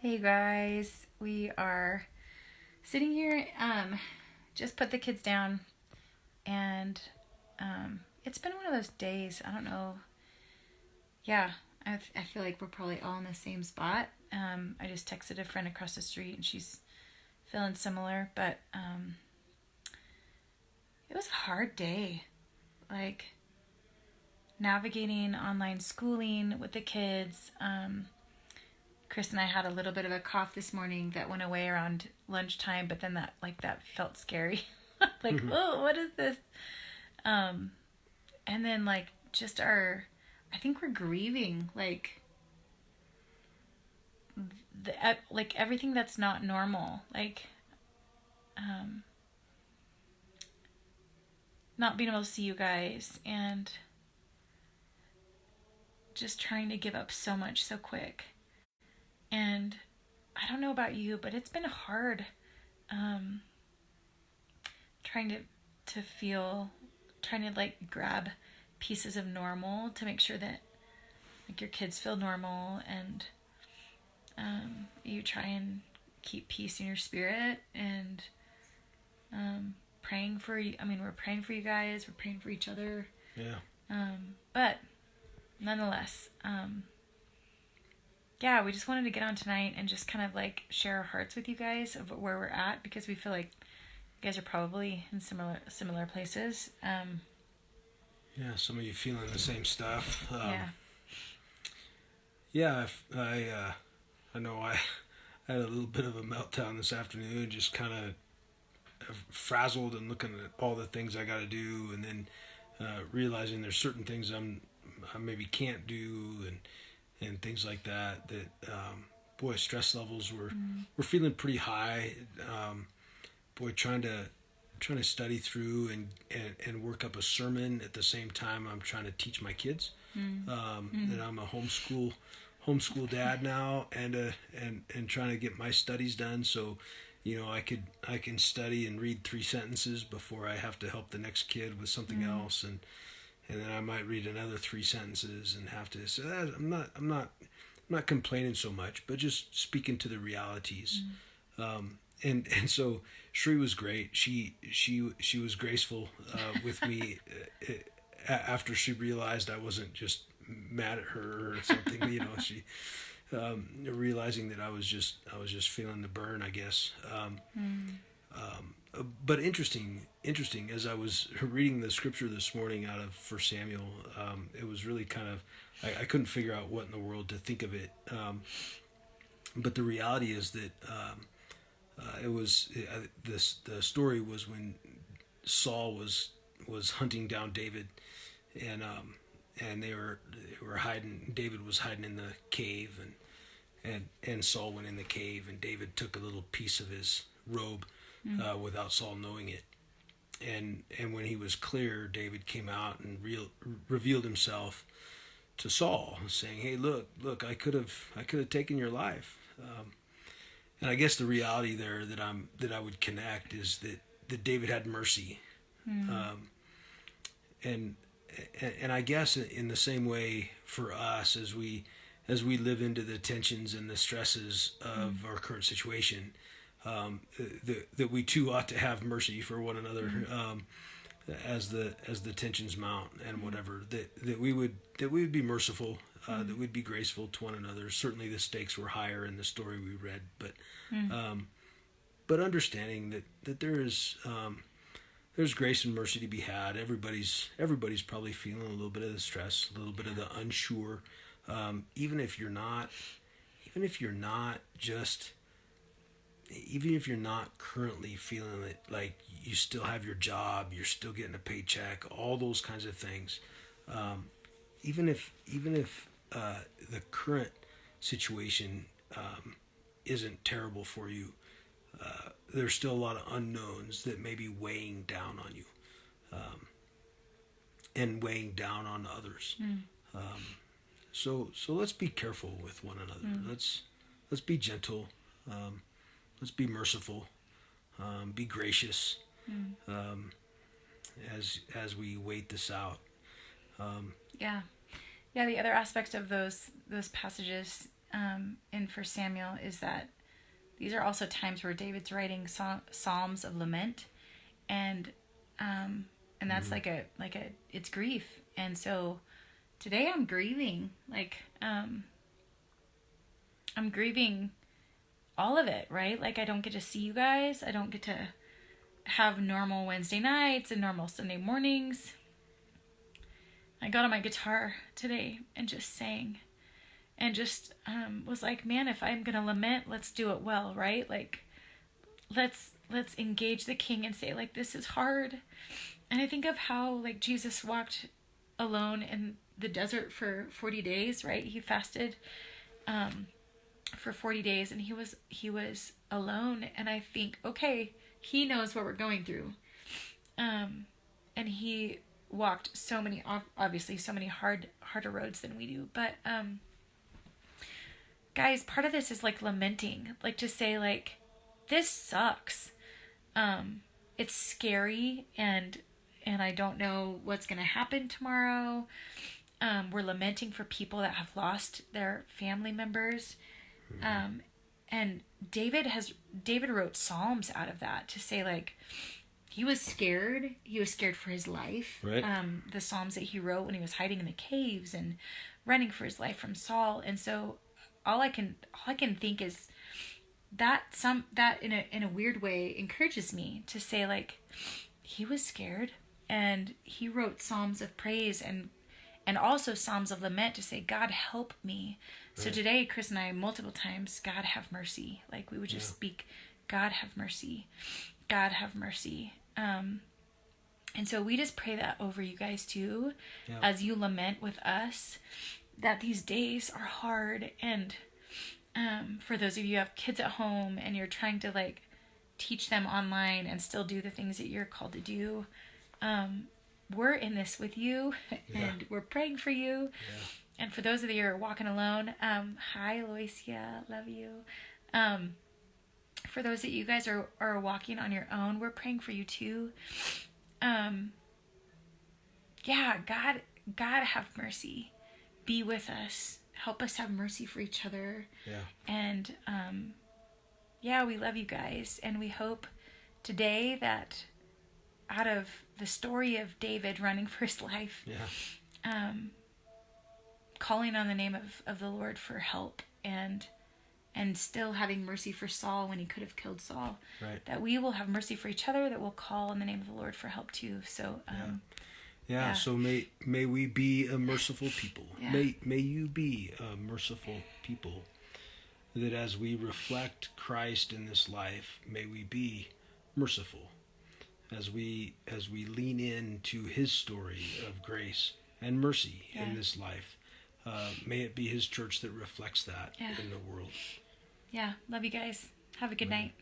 Hey guys, we are sitting here, just put the kids down, and it's been one of those days. I don't know. Yeah, I feel like we're probably all in the same spot. I just texted a friend across the street, and she's feeling similar, but it was a hard day. Like, navigating online schooling with the kids. Chris and I had a little bit of a cough this morning that went away around lunchtime, but then that felt scary. Like, oh, what is this? Um, and then just I think we're grieving like everything that's not normal, like um, not being able to see you guys and just trying to give up so much so quick. And I don't know about you, but it's been hard um, trying to feel, trying to grab pieces of normal to make sure that like your kids feel normal, and you try and keep peace in your spirit, and praying for you. I mean, we're praying for you guys, we're praying for each other. Yeah. But nonetheless, yeah, we just wanted to get on tonight and just kind of share our hearts with you guys of where we're at, because we feel like you guys are probably in similar places. Yeah. Some of you feeling the same stuff. Yeah. Yeah. I know I had a little bit of a meltdown this afternoon, just kind of frazzled and looking at all the things I got to do, and then realizing there's certain things I maybe can't do, and things like that. Boy, stress levels were feeling pretty high. Boy, trying to study through and work up a sermon at the same time I'm trying to teach my kids. And I'm a homeschool dad now, and trying to get my studies done. So, I can study and read 3 sentences before I have to help the next kid with something else, and then I might read another 3 sentences and have to. So I'm not complaining so much, but just speaking to the realities. And so Cherie was great. She was graceful with me after she realized I wasn't just mad at her or something. She realizing that I was just feeling the burn, I guess. But interesting. As I was reading the scripture this morning out of First Samuel, it was really kind of I couldn't figure out what in the world to think of it. But the reality is that it was this the story was when Saul was hunting down David, and they were hiding. David was hiding in the cave, and Saul went in the cave, and David took a little piece of his robe without Saul knowing it. And when he was clear, David came out and revealed himself to Saul, saying, "Hey, look, I could have taken your life." And I guess the reality there that I would connect is that David had mercy, and and I guess in the same way for us as we live into the tensions and the stresses of our current situation, that we too ought to have mercy for one another, as the tensions mount and whatever, that we would be merciful, that we'd be graceful to one another. Certainly the stakes were higher in the story we read, but understanding that there's grace and mercy to be had. Everybody's probably feeling a little bit of the stress, a little bit of the unsure, even if you're not even if you're not just even if you're not currently feeling it, like you still have your job, you're still getting a paycheck, all those kinds of things. Even if the current situation isn't terrible for you, there's still a lot of unknowns that may be weighing down on you, and weighing down on others. So let's be careful with one another. Let's be gentle. Let's be merciful. Be gracious, as we wait this out. Yeah. Yeah, the other aspect of those passages in First Samuel is that these are also times where David's writing psalms of lament, and that's like a it's grief. And so today I'm grieving, I'm grieving all of it, right? Like, I don't get to see you guys. I don't get to have normal Wednesday nights and normal Sunday mornings. I got on my guitar today and just sang, and just was like, man, if I'm gonna lament, let's do it well, right? Like, let's engage the King and say, like, this is hard. And I think of how, like, Jesus walked alone in the desert for 40 days, right? He fasted for 40 days, and he was alone. And I think, okay, he knows what we're going through. And he walked so many, obviously so many harder roads than we do. But guys, part of this is like lamenting, like to say, like, this sucks. It's scary, and I don't know what's going to happen tomorrow. We're lamenting for people that have lost their family members. And David wrote Psalms out of that to say, like, he was scared. He was scared for his life. Right. The Psalms that he wrote when he was hiding in the caves and running for his life from Saul. And so all I can think is that in a weird way encourages me to say, like, he was scared, and he wrote Psalms of praise and also Psalms of lament to say, God, help me. Right. So today, Chris and I, multiple times, God, have mercy. Like, we would just speak, God, have mercy. God, have mercy. And so we just pray that over you guys too, as you lament with us, that these days are hard. And for those of you who have kids at home and you're trying to, like, teach them online and still do the things that you're called to do, we're in this with you, and we're praying for you. And for those of you who are walking alone, hi, Loisia, love you. For those that you guys are walking on your own, we're praying for you too. God have mercy. Be with us. Help us have mercy for each other. And we love you guys, and we hope today that out of the story of David running for his life, calling on the name of the Lord for help, and still having mercy for Saul when he could have killed Saul, that we will have mercy for each other, that we'll call on the name of the Lord for help too. So so may we be a merciful people. May you be a merciful people, that as we reflect Christ in this life, may we be merciful as we lean into his story of grace and mercy in this life. May it be his church that reflects that in the world. Love you guys. Have a good night.